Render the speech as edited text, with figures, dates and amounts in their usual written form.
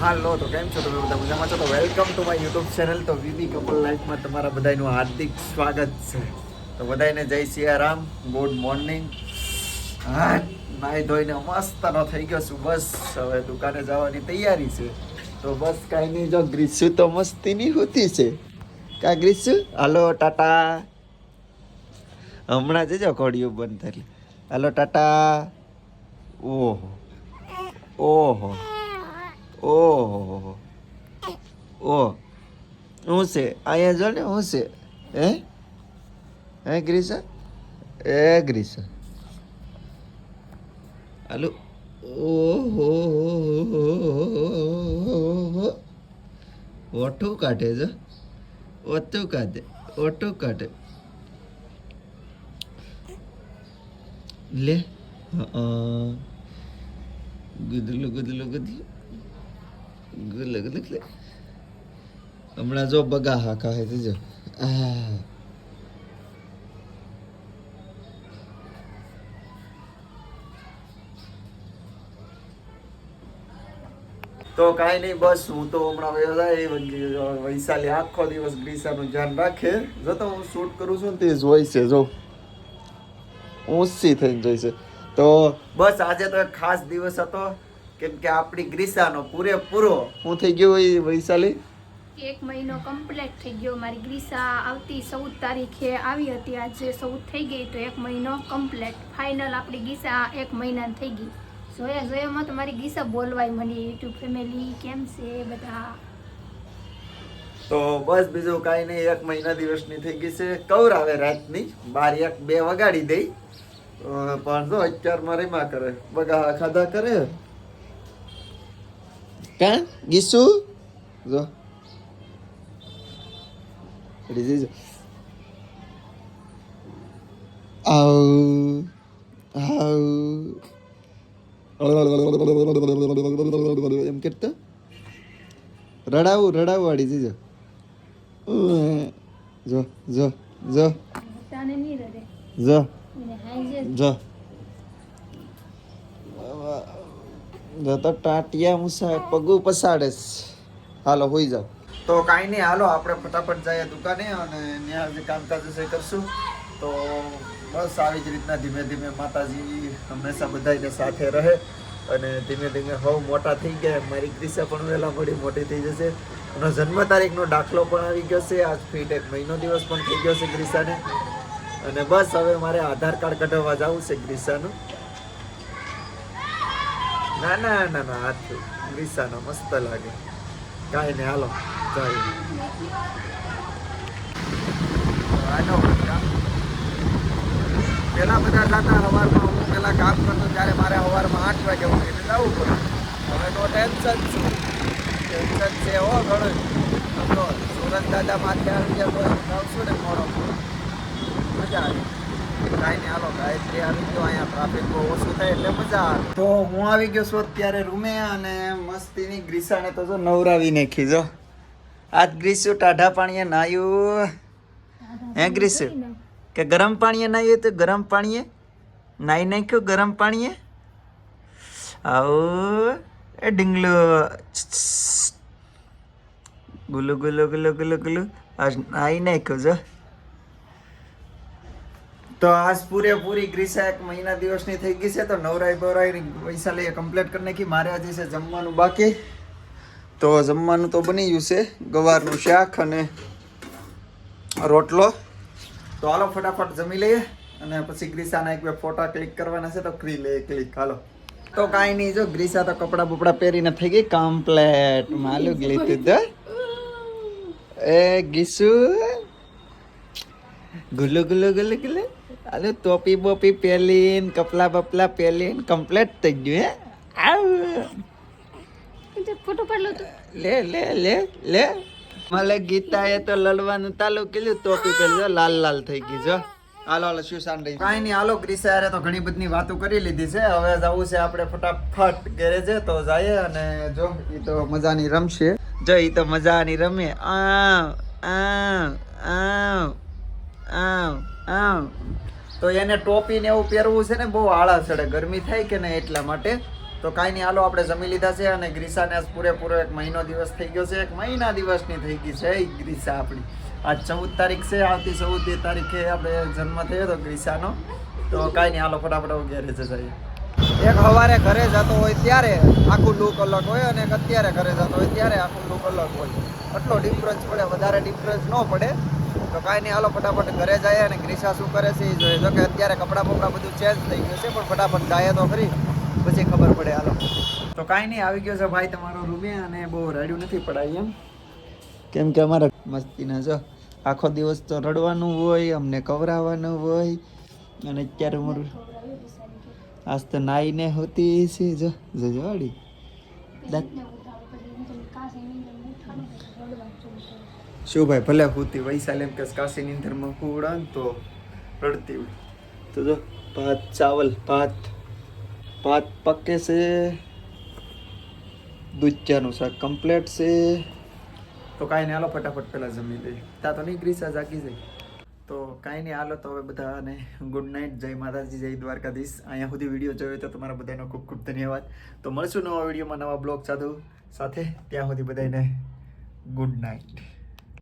હાલો તો કેમ છો તમે બધા મજામાં છો? તો welcome to my YouTube channel. તો વીબી કપલ લાઈફમાં તમારા બધાનું હાર્દિક સ્વાગત છે. તો બધાને જય સિયારામ, ગુડ મોર્નિંગ. હા, નાહી ધોઈને મસ્ત નો થઈ ગયો છું. બસ હવે દુકાને જવાની તૈયારી છે. તો બસ કાંઈ નહીં, જો ગ્રીસુ તો મસ્તીની હોતી છે. કા ગ્રીસુ? હાલો ટાટા. હમણાં જજો ઘોડિયું બંધ થઈ. હાલો ટાટા. ઓહો ઓહો ઓહો ઓહ, શું છે અહીંયા? જો ને શું છે? હે ગ્રીસા? એ ગ્રીસા, હાલો. ઓહો, ઓઠું કાઢે છે, ઓઠું કાઢે, ઓઠું કાઢે. લે ગુદલું ગુદલું ગુદલું ગુદલું ગુદલું. હમણાં જો બગા હા ખાય છે જો. તો કાંઈ નહીં, બસ હું તો હમણાં વૈશાલી આખો દિવસ ગ્રીસાનું ધ્યાન રાખે. જો તો હું શૂટ કરું છું ને તે જોઈ છે, જો ઊંચી થઈને જોઈ છે. તો બસ આજે તો એક ખાસ દિવસ હતો, કેમ કે આપણી ગ્રીસાનો પૂરેપૂરો હું થઈ ગયો વૈશાલી 1 મહિનો કમ્પ્લીટ થઈ ગયો. મારી ગ્રીસા આવતી 14 તારીખે આવી હતી, આજે 14 થઈ ગઈ, તો 1 મહિનો કમ્પ્લીટ ફાઇનલ આપણી ગ્રીસા 1 મહિનાની થઈ ગઈ. જોયામાં તો મારી ગ્રીસા બોલવાય મને. યુટ્યુબ ફેમિલી કેમ છે બધા? તો બસ બીજું કાંઈ નહીં, 1 મહિના દિવસની થઈ ગઈ છે. કવરાવે રાતની 12-1-2 વગાડી દઈ, પણ જો અત્યારમાં રેમાં કરે, બગા ખાધા કરે. કાં ગીસુ જો એમ કરતા રડાવું વાળી જીજો. જો જો જો જો જો જો તો ટાટિયા મુસા પગું પસાડે. હાલો હોઈ જાવ. તો કાંઈ નહીં, હાલો આપણે ફટાફટ જઈએ દુકાને અને ત્યાં જે કામકાજ છે કરશું. તો બસ આવી જ રીતના ધીમે ધીમે માતાજી હંમેશા બધાને સાથે રહે અને ધીમે ધીમે હવ મોટા થઈ ગયા. મારી ગ્રીસા પણ વહેલા મોટી થઈ જશે. એનો જન્મ તારીખનો દાખલો પણ આવી ગયો છે. આજ ફીટ 1 મહિનો દિવસ પણ થઈ ગયો છે ગ્રીસાને. અને બસ હવે મારે આધાર કાર્ડ કઢાવવા જવું છે ગ્રીસાનું. ના ના ના ના, હાથ ગ્રીસાનો મસ્ત લાગે. કાંઈ નહીં, હાલો પેલા બધા જતા સવારમાં. હું પેલા કામ કરતો ત્યારે મારે સવારમાં 8 વાગે ઉઠીને જવું પડે. હવે તો ટેન્શન છે હો ઘણું. તો સુરત દાદા માથે આવી ગયા તો આવશું ને મોડો મજા આવી. કાંઈ નહીં, હાલો ગાયત્રી આવી ગયો. અહીંયા ટ્રાફિક બહુ ઓછું થાય એટલે મજા આવે. તો હું આવી ગયો છું અત્યારે રૂમે અને મસ્તીની ગ્રીસાને તો જો નવરાવી નાખી. જો આજ ગ્રીસુ ટાઢા પાણીએ નાયું. હે ગ્રીસુ? કે ગરમ પાણીએ નાયું? તો ગરમ પાણીએ નાઈ નાખ્યું. ગરમ પાણીએ આવું એ ડીંગલો ગુલું ગુલું ગુલું ગુલું ગુલું આજ નાઈ નાખ્યું. જો તો આજ પૂરેપૂરી ગ્રીસા 1 મહિના દિવસની થઈ ગઈ છે. તો નવરાઈ વૈશાલીએ કમ્પ્લીટ કરી નાખી. મારે હજી છે જમવાનું બાકી. તો જમવાનું તો બની ગયું છે, ગવારનું શાક અને રોટલો. તો હાલો ફટાફટ જમી લઈએ અને પછી ગ્રીસાના 1-2 ફોટા ક્લિક કરવાના છે. તો ક્લિક હાલો. તો કાંઈ નહીં, જો ગ્રીસા તો કપડાં બપડા પહેરીને થઈ ગઈ કમ્પ્લેટ. માલું લીધું તો એ ગીસુ ગુલ્લુ ગુલ્લુ ગુલ્લુ ગુલ્લુ. હાલો ટોપી બોપી પહેરીને કપલા બપલા પહેરીને કમ્પ્લેટ થઈ ગયું. હે ફોટો પાડલો તો લે લે લે લે. મને ગીતાએ તો લડવાનું ચાલુ કર્યું, ટોપી પહેરી લાલ લાલ થઈ ગઈ. જો હાલો હાલો શું સાંડી. કાંઈ નહીં, હાલો ગ્રીસા યારે તો ઘણી બધી વાતો કરી લીધી છે. હવે જવું છે આપણે ફટાફટ ગેરેજે. તો જઈએ અને જો એ તો મજાની રમશે. જો એ તો મજાની રમે. તો એને ટોપી ને એવું પહેરવું છે ને, બહુ આળા ચડે, ગરમી થાય કે ને એટલા માટે. તો કાંઈ નહીં, હાલો આપણે જમી લીધા છે અને ગ્રીસાને આજ પૂરેપૂરો 1 મહિનો દિવસ થઈ ગયો છે. 1 મહિના દિવસની થઈ ગઈ છે એ ગ્રીસા આપણી. આજ 14 તારીખ છે, આવતી 14 તારીખે આપણે જન્મ થયો હતો ગ્રીસાનો. તો કાંઈ નહીં, હાલો ફટાફટ ઘેરે જઈએ. એક સવારે ઘરે જતો હોય ત્યારે આખું લુક અલગ હોય અને એક અત્યારે ઘરે જતો હોય ત્યારે આખું લુક અલગ હોય. એટલો ડિફરન્સ પડે, વધારે ડિફરન્સ ન પડે. તો કાંઈ નહીં, હાલો ફટાફટ ઘરે જાય અને ગ્રીસા શું કરે છે એ જોઈએ. જો કે અત્યારે કપડાં બધું ચેન્જ થઈ ગયું છે, પણ ફટાફટ જાય તો ખરી, પછી ખબર પડે. હાલો તો કાંઈ નહીં, આવી ગયો છે ભાઈ તમારો રૂમે અને બહુ રડ્યું નથી પડાય એમ, કેમ કે અમારે મસ્તીના જો આખો દિવસ તો રડવાનું હોય, અમને કવરાવવાનું હોય. અને અત્યારે મારું આજ તો નાઈને હોતી છે. જો વાળી શું ભાઈ, ભલે હોતી વૈશાલ એમ કે કાશીની અંદરમાં કુવડા ને તો રડતી હોય. તો જો ભાત પકે છે, દૂધિયાનું શાક કમ્પ્લેટ છે. તો કાંઈ નહીં, હાલો ફટાફટ પહેલાં જમી લઈએ. ત્યાં તો નહીં ગ્રીસા જાગી જાય. તો કાંઈ નહીં, હાલો તો હવે બધાને ગુડ નાઇટ, જય માતાજી, જય દ્વારકાધીશ. અહીંયા સુધી વિડીયો જોયો તો તમારા બધાનો ખૂબ ખૂબ ધન્યવાદ. તો મળશું નવા વિડીયોમાં, નવા બ્લોગ સાથે. ત્યાં સુધી બધાને ગુડ નાઇટ.